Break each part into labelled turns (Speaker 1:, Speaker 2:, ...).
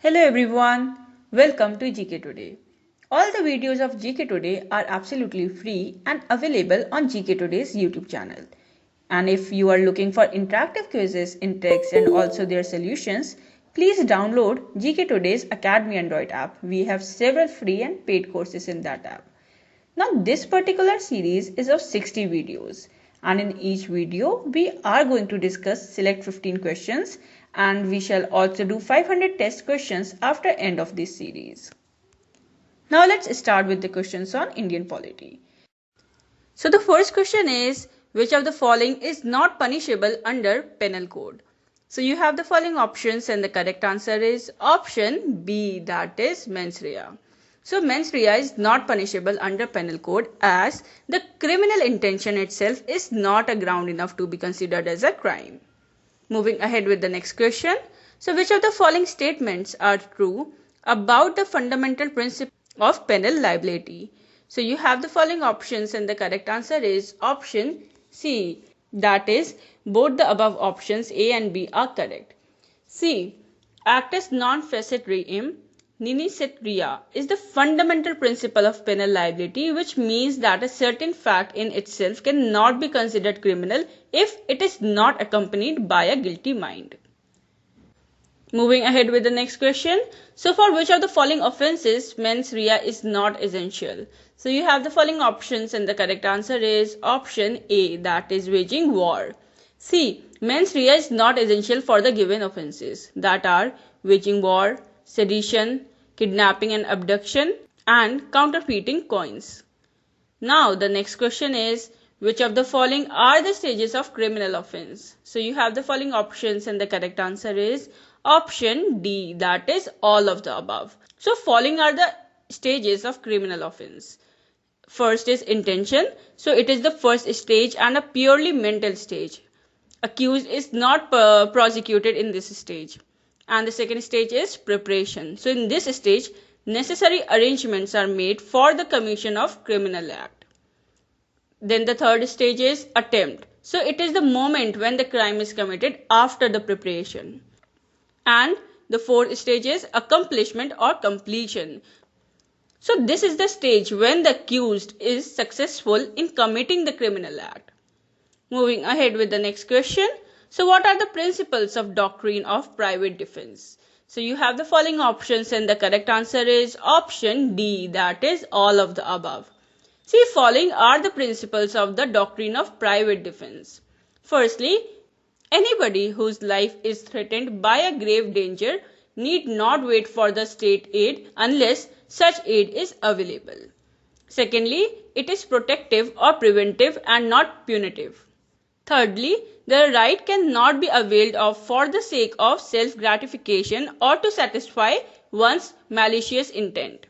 Speaker 1: Hello everyone, welcome to GK Today. All the videos of GK Today are absolutely free and available on GK Today's YouTube channel. And if you are looking for interactive quizzes in text and also their solutions, please download GK Today's Academy Android app. We have several free and paid courses in that app. Now this particular series is of 60 videos and in each video we are going to discuss select 15 questions and we shall also do 500 test questions after end of this series. Now let's start with the questions on Indian polity. So the first question is, which of the following is not punishable under penal code? So you have the following options and the correct answer is option B, that is mens rea. So mens rea is not punishable under penal code as the criminal intention itself is not a ground enough to be considered as a crime. Moving ahead with the next question. So which of the following statements are true about the fundamental principle of penal liability? So you have the following options and the correct answer is option C. That is, both the above options A and B are correct. C. Actus non facit reum Ninicet rea is the fundamental principle of penal liability, which means that a certain fact in itself cannot be considered criminal if it is not accompanied by a guilty mind. Moving ahead with the next question. So for which of the following offences mens rea is not essential? So you have the following options and the correct answer is option A, that is waging war. C. Mens rea is not essential for the given offences, that are waging war, sedition, kidnapping and abduction, and counterfeiting coins. Now the next question is, which of the following are the stages of criminal offence? So you have the following options and the correct answer is option D, that is all of the above. So following are the stages of criminal offence. First is intention. So it is the first stage and a purely mental stage. Accused is not prosecuted in this stage. And the second stage is preparation. So in this stage, necessary arrangements are made for the commission of criminal act. Then the third stage is attempt. So it is the moment when the crime is committed after the preparation. And the fourth stage is accomplishment or completion. So this is the stage when the accused is successful in committing the criminal act. Moving ahead with the next question. So what are the principles of doctrine of private defense? So you have the following options and the correct answer is option D, that is all of the above. See, following are the principles of the doctrine of private defense. Firstly, anybody whose life is threatened by a grave danger need not wait for the state aid unless such aid is available. Secondly, it is protective or preventive and not punitive. Thirdly, the right cannot be availed of for the sake of self-gratification or to satisfy one's malicious intent.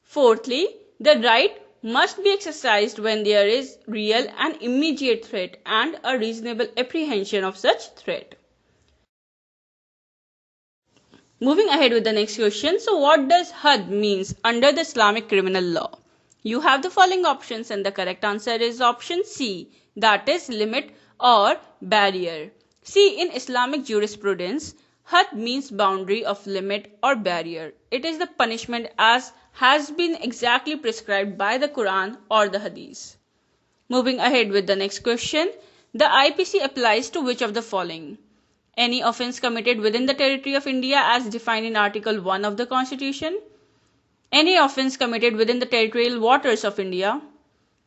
Speaker 1: Fourthly, the right must be exercised when there is real and immediate threat and a reasonable apprehension of such threat. Moving ahead with the next question. So what does had means under the Islamic criminal law? You have the following options and the correct answer is option C, that is limit or barrier. See, in Islamic jurisprudence, had means boundary of limit or barrier. It is the punishment as has been exactly prescribed by the Quran or the Hadith. Moving ahead with the next question. The IPC applies to which of the following? Any offence committed within the territory of India as defined in Article 1 of the Constitution. Any offence committed within the territorial waters of India.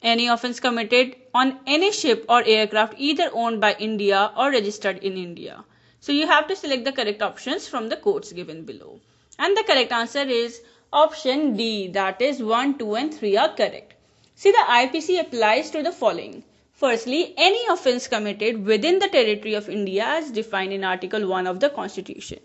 Speaker 1: Any offence committed on any ship or aircraft either owned by India or registered in India. So you have to select the correct options from the codes given below. And the correct answer is option D, that is 1, 2 and 3 are correct. See, the IPC applies to the following. Firstly, any offence committed within the territory of India as defined in Article 1 of the Constitution.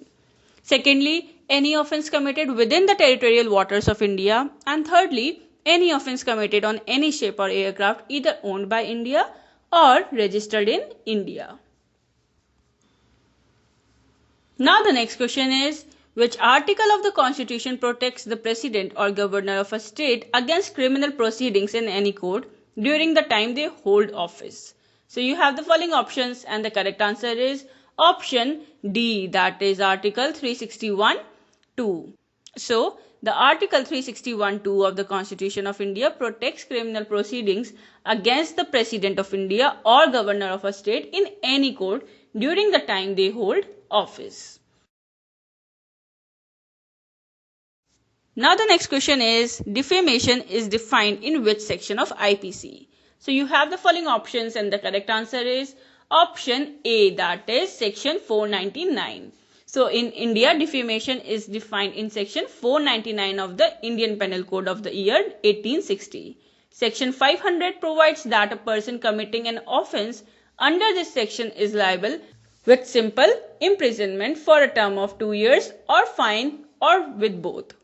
Speaker 1: Secondly, any offence committed within the territorial waters of India. And thirdly, any offence committed on any ship or aircraft either owned by India or registered in India. Now the next question is, which article of the Constitution protects the President or Governor of a state against criminal proceedings in any court during the time they hold office? So you have the following options and the correct answer is option D, that is Article 361. 2. So, the Article 361(2) of the Constitution of India protects criminal proceedings against the President of India or Governor of a state in any court during the time they hold office. Now the next question is, defamation is defined in which section of IPC? So you have the following options and the correct answer is option A, that is section 499. So in India, defamation is defined in section 499 of the Indian Penal Code of the year 1860. Section 500 provides that a person committing an offence under this section is liable with simple imprisonment for a term of 2 years or fine or with both.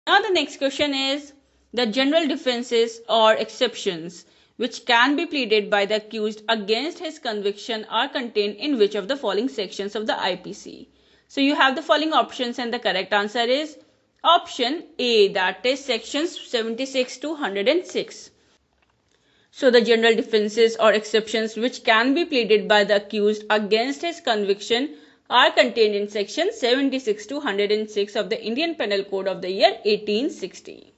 Speaker 1: Now the next question is, the general defenses or exceptions which can be pleaded by the accused against his conviction are contained in which of the following sections of the IPC? So you have the following options and the correct answer is option A, that is sections 76 to 106. So the general defenses or exceptions which can be pleaded by the accused against his conviction are contained in section 76 to 106 of the Indian Penal Code of the year 1860.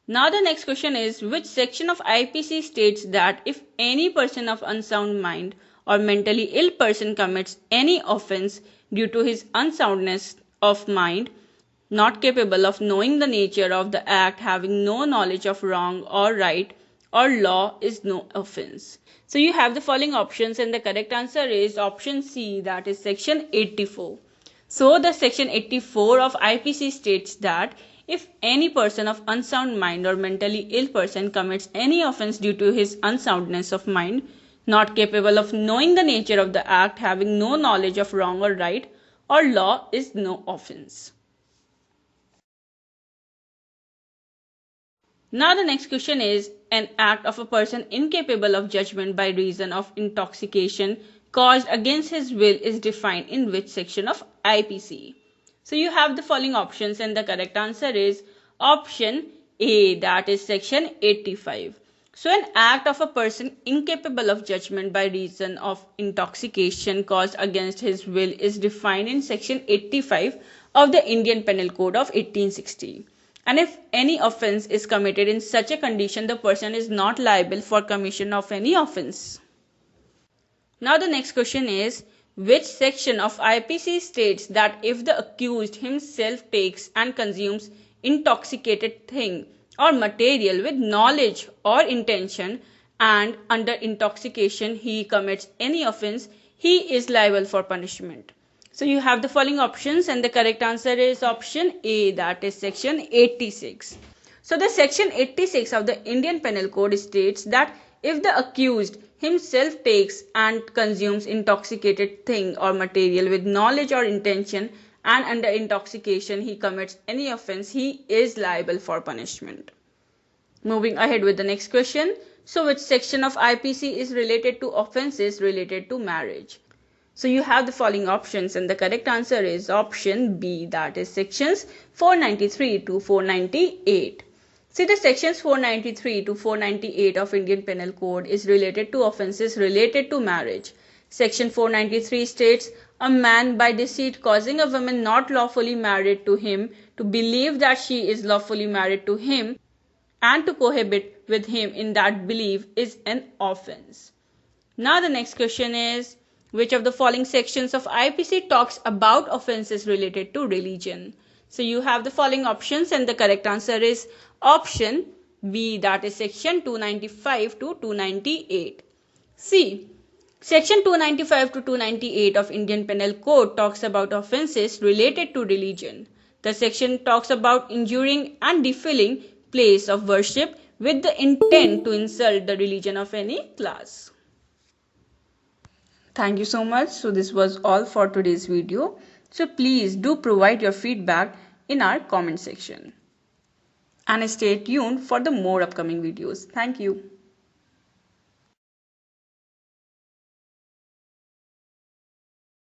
Speaker 1: Now the next question is, which section of IPC states that if any person of unsound mind or mentally ill person commits any offence due to his unsoundness of mind, not capable of knowing the nature of the act, having no knowledge of wrong or right or law, is no offence. So you have the following options and the correct answer is option C, that is section 84. So the section 84 of IPC states that if any person of unsound mind or mentally ill person commits any offence due to his unsoundness of mind, not capable of knowing the nature of the act, having no knowledge of wrong or right or law, is no offence. Now the next question is, an act of a person incapable of judgment by reason of intoxication caused against his will is defined in which section of IPC? So you have the following options and the correct answer is option A, that is section 85. So an act of a person incapable of judgment by reason of intoxication caused against his will is defined in section 85 of the Indian Penal Code of 1860. And if any offence is committed in such a condition, the person is not liable for commission of any offence. Now the next question is, which section of IPC states that if the accused himself takes and consumes intoxicated thing or material with knowledge or intention and under intoxication he commits any offence, he is liable for punishment? So you have the following options and the correct answer is option A, that is section 86. So the section 86 of the Indian Penal Code states that if the accused himself takes and consumes intoxicated thing or material with knowledge or intention and under intoxication he commits any offence, he is liable for punishment. Moving ahead with the next question. So which section of IPC is related to offences related to marriage? So you have the following options and the correct answer is option B, that is sections 493 to 498. See, the sections 493 to 498 of Indian Penal Code is related to offences related to marriage. Section 493 states, a man by deceit causing a woman not lawfully married to him to believe that she is lawfully married to him and to cohabit with him in that belief is an offence. Now the next question is, which of the following sections of IPC talks about offences related to religion? So you have the following options and the correct answer is option B, that is section 295 to 298. See, section 295 to 298 of Indian Penal Code talks about offences related to religion. The section talks about injuring and defiling place of worship with the intent to insult the religion of any class. Thank you so much. So this was all for today's video. So please do provide your feedback in our comment section. And stay tuned for the more upcoming videos. Thank you.